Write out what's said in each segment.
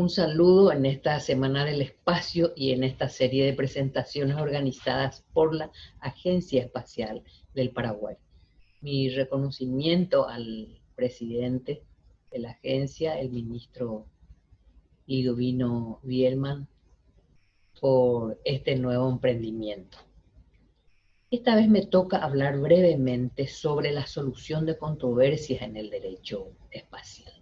Un saludo en esta Semana del Espacio y en esta serie de presentaciones organizadas por la Agencia Espacial del Paraguay. Mi reconocimiento al presidente de la agencia, el ministro Lidovino Bielman, por este nuevo emprendimiento. Esta vez me toca hablar brevemente sobre la solución de controversias en el derecho espacial,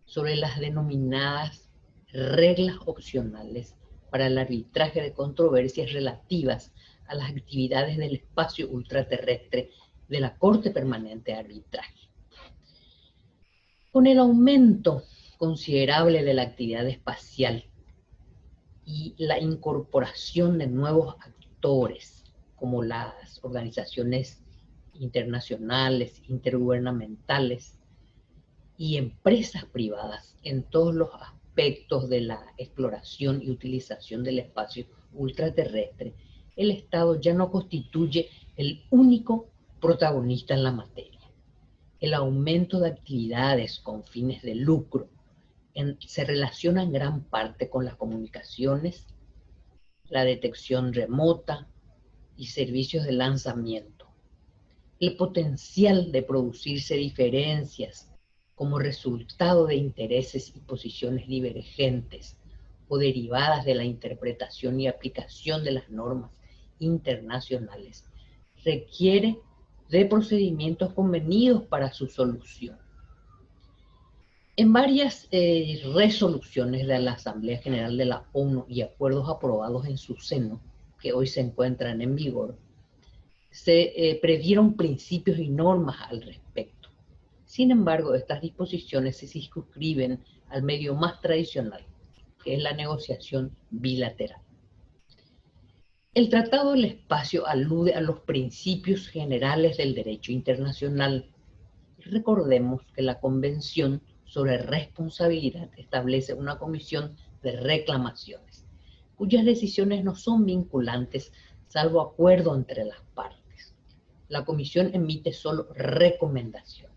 sobre las denominadas reglas opcionales para el arbitraje de controversias relativas a las actividades del espacio ultraterrestre de la Corte Permanente de Arbitraje. Con el aumento considerable de la actividad espacial y la incorporación de nuevos actores, como las organizaciones internacionales, intergubernamentales y empresas privadas en todos los aspectos de la exploración y utilización del espacio ultraterrestre, el Estado ya no constituye el único protagonista en la materia. El aumento de actividades con fines de lucro se relaciona en gran parte con las comunicaciones, la detección remota y servicios de lanzamiento. El potencial de producirse diferencias como resultado de intereses y posiciones divergentes o derivadas de la interpretación y aplicación de las normas internacionales requiere de procedimientos convenidos para su solución. En varias resoluciones de la Asamblea General de la ONU y acuerdos aprobados en su seno, que hoy se encuentran en vigor, se previeron principios y normas al respecto. Sin embargo, estas disposiciones se circunscriben al medio más tradicional, que es la negociación bilateral. El Tratado del Espacio alude a los principios generales del derecho internacional. Recordemos que la Convención sobre Responsabilidad establece una comisión de reclamaciones, cuyas decisiones no son vinculantes salvo acuerdo entre las partes. La comisión emite solo recomendaciones.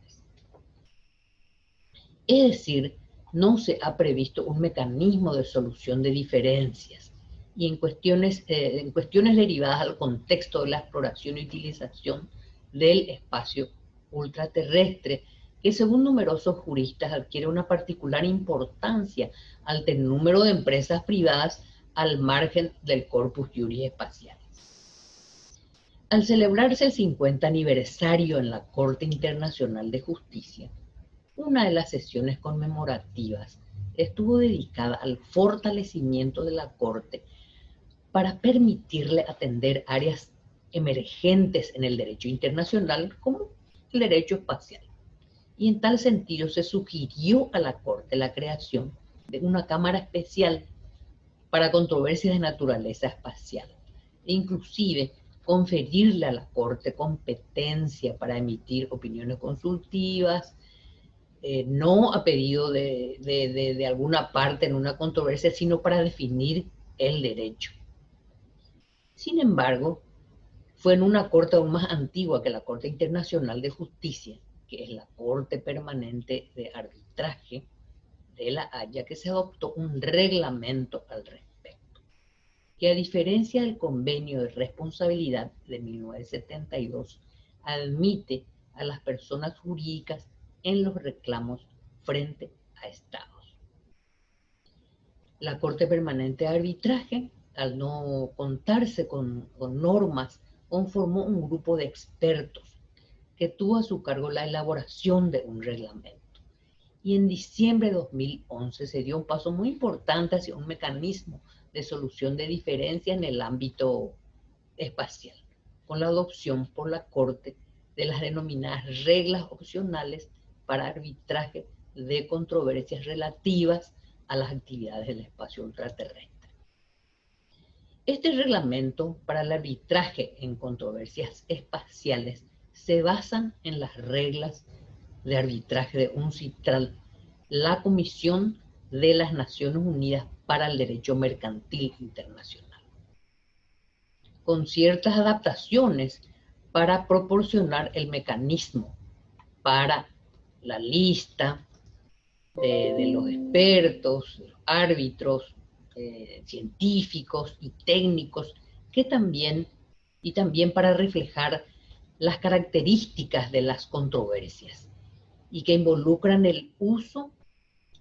Es decir, no se ha previsto un mecanismo de solución de diferencias y en cuestiones derivadas al contexto de la exploración y utilización del espacio ultraterrestre, que según numerosos juristas adquiere una particular importancia ante el número de empresas privadas al margen del corpus juris espacial. Al celebrarse el 50 aniversario en la Corte Internacional de Justicia, una de las sesiones conmemorativas estuvo dedicada al fortalecimiento de la Corte para permitirle atender áreas emergentes en el derecho internacional como el derecho espacial. Y en tal sentido se sugirió a la Corte la creación de una Cámara Especial para controversias de naturaleza espacial, e inclusive conferirle a la Corte competencia para emitir opiniones consultivas, no a pedido de alguna parte en una controversia, sino para definir el derecho. Sin embargo, fue en una corte aún más antigua que la Corte Internacional de Justicia, que es la Corte Permanente de Arbitraje de La Haya, que se adoptó un reglamento al respecto, que a diferencia del Convenio de Responsabilidad de 1972, admite a las personas jurídicas en los reclamos frente a estados. La Corte Permanente de Arbitraje, al no contarse con normas, conformó un grupo de expertos que tuvo a su cargo la elaboración de un reglamento. Y en diciembre de 2011 se dio un paso muy importante hacia un mecanismo de solución de diferencias en el ámbito espacial, con la adopción por la Corte de las denominadas reglas opcionales para arbitraje de controversias relativas a las actividades del espacio ultraterrestre. Este reglamento para el arbitraje en controversias espaciales se basa en las reglas de arbitraje de UNCITRAL, la Comisión de las Naciones Unidas para el Derecho Mercantil Internacional, con ciertas adaptaciones para proporcionar el mecanismo para la lista, de los expertos, de los árbitros, científicos y técnicos, que también para reflejar las características de las controversias y que involucran el uso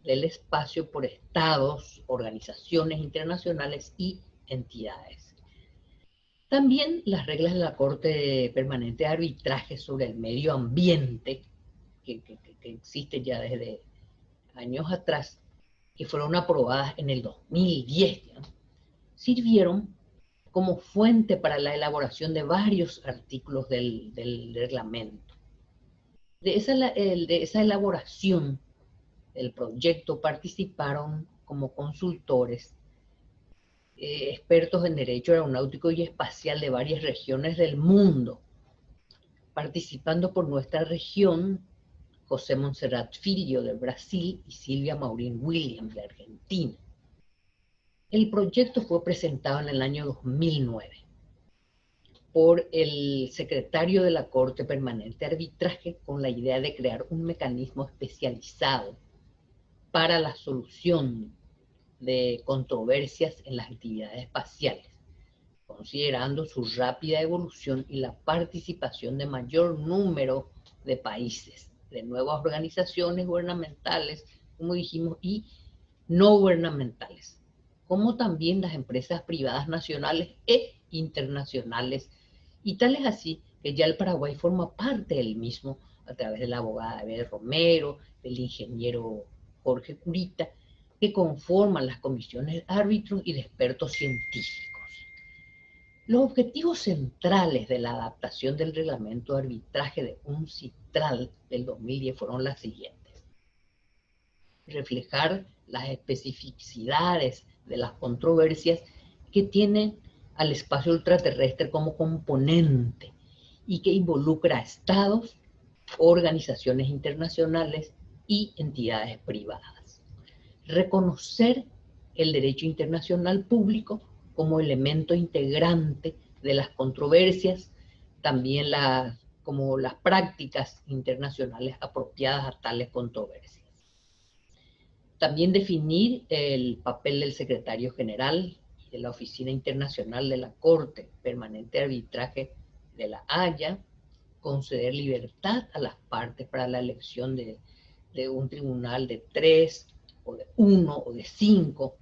del espacio por estados, organizaciones internacionales y entidades. También las reglas de la Corte Permanente de Arbitraje sobre el medio ambiente, que existe ya desde años atrás, que fueron aprobadas en el 2010, ¿no?, sirvieron como fuente para la elaboración de varios artículos del reglamento. De esa elaboración del proyecto participaron como consultores expertos en derecho aeronáutico y espacial de varias regiones del mundo, participando por nuestra región José Monserrat Filho de Brasil y Silvia Maurín Williams de Argentina. El proyecto fue presentado en el año 2009 por el secretario de la Corte Permanente de Arbitraje con la idea de crear un mecanismo especializado para la solución de controversias en las actividades espaciales, considerando su rápida evolución y la participación de mayor número de países, de nuevas organizaciones gubernamentales, como dijimos, y no gubernamentales, como también las empresas privadas nacionales e internacionales, y tal es así que ya el Paraguay forma parte del mismo a través de la abogada Abel Romero, del ingeniero Jorge Curita, que conforman las comisiones de árbitros y de expertos científicos. Los objetivos centrales de la adaptación del reglamento de arbitraje de UNCITRAL del 2010 fueron las siguientes: reflejar las especificidades de las controversias que tienen al espacio ultraterrestre como componente y que involucra a estados, organizaciones internacionales y entidades privadas. Reconocer el derecho internacional público como elemento integrante de las controversias, también como las prácticas internacionales apropiadas a tales controversias. También definir el papel del secretario general y de la Oficina Internacional de la Corte Permanente de Arbitraje de la Haya, conceder libertad a las partes para la elección de un tribunal de 3 o de 1 o de 5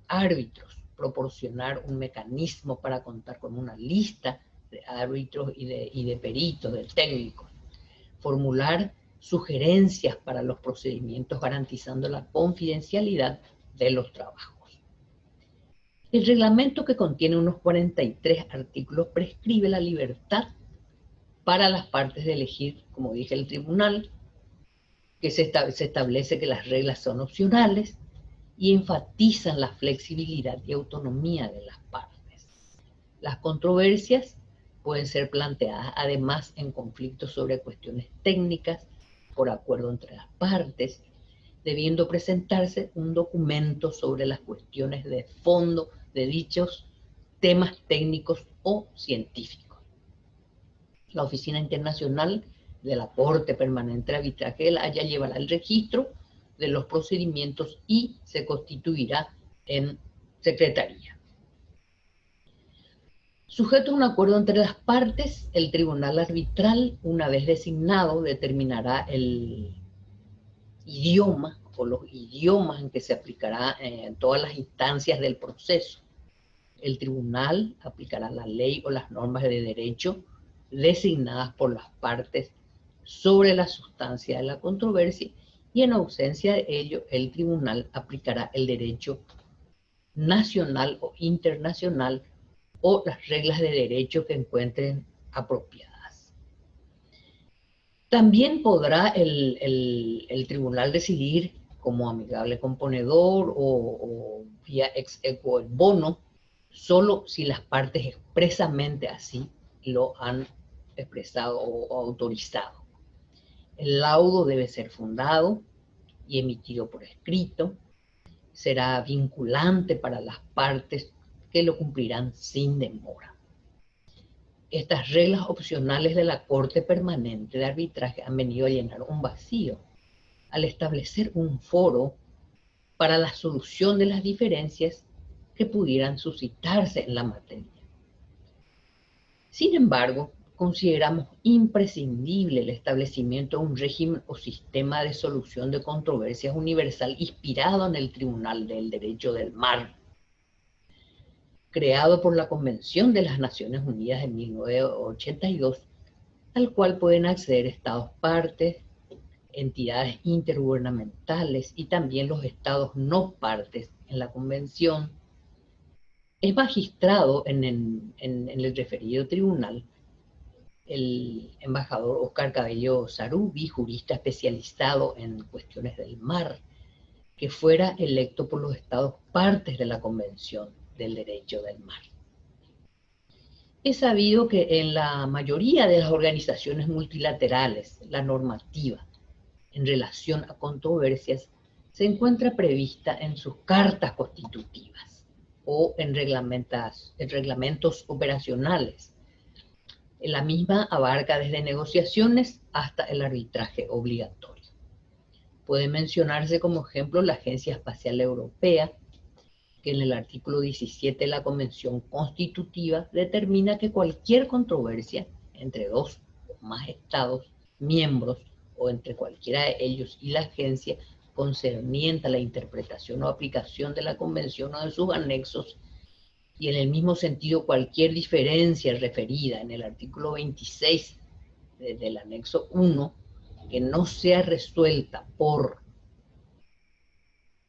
árbitros, proporcionar un mecanismo para contar con una lista de árbitros y de peritos, de técnicos, formular sugerencias para los procedimientos garantizando la confidencialidad de los trabajos. El reglamento, que contiene unos 43 artículos, prescribe la libertad para las partes de elegir, como dije, el tribunal, que se establece que las reglas son opcionales y enfatizan la flexibilidad y autonomía de las partes. Las controversias pueden ser planteadas además en conflictos sobre cuestiones técnicas por acuerdo entre las partes, debiendo presentarse un documento sobre las cuestiones de fondo de dichos temas técnicos o científicos. La Oficina Internacional de la Corte Permanente de Arbitraje de la Haya llevará el registro de los procedimientos y se constituirá en secretaría. Sujeto a un acuerdo entre las partes, el tribunal arbitral, una vez designado, determinará el idioma o los idiomas en que se aplicará en todas las instancias del proceso. El tribunal aplicará la ley o las normas de derecho designadas por las partes sobre la sustancia de la controversia, y en ausencia de ello, el tribunal aplicará el derecho nacional o internacional o las reglas de derecho que encuentren apropiadas. También podrá el tribunal decidir como amigable componedor o vía ex equo el bono, solo si las partes expresamente así lo han expresado o autorizado. El laudo debe ser fundado y emitido por escrito. Será vinculante para las partes, que lo cumplirán sin demora. Estas reglas opcionales de la Corte Permanente de Arbitraje han venido a llenar un vacío al establecer un foro para la solución de las diferencias que pudieran suscitarse en la materia. Sin embargo, consideramos imprescindible el establecimiento de un régimen o sistema de solución de controversias universal inspirado en el Tribunal del Derecho del Mar, creado por la Convención de las Naciones Unidas de 1982, al cual pueden acceder estados partes, entidades intergubernamentales y también los estados no partes en la Convención. Es magistrado en el referido tribunal el embajador Oscar Cabello Sarubi, jurista especializado en cuestiones del mar, que fuera electo por los estados partes de la Convención del Derecho del Mar. Es sabido que en la mayoría de las organizaciones multilaterales, la normativa en relación a controversias se encuentra prevista en sus cartas constitutivas o en reglamentos operacionales. La misma abarca desde negociaciones hasta el arbitraje obligatorio. Puede mencionarse como ejemplo la Agencia Espacial Europea, que en el artículo 17 de la Convención Constitutiva determina que cualquier controversia entre dos o más estados miembros o entre cualquiera de ellos y la agencia concerniente a la interpretación o aplicación de la Convención o de sus anexos, y en el mismo sentido cualquier diferencia referida en el artículo 26 del anexo 1 que no sea resuelta por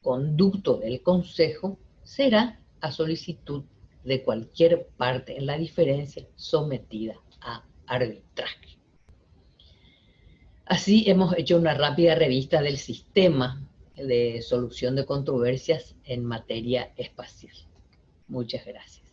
conducto del Consejo, será a solicitud de cualquier parte en la diferencia sometida a arbitraje. Así hemos hecho una rápida revista del sistema de solución de controversias en materia espacial. Muchas gracias.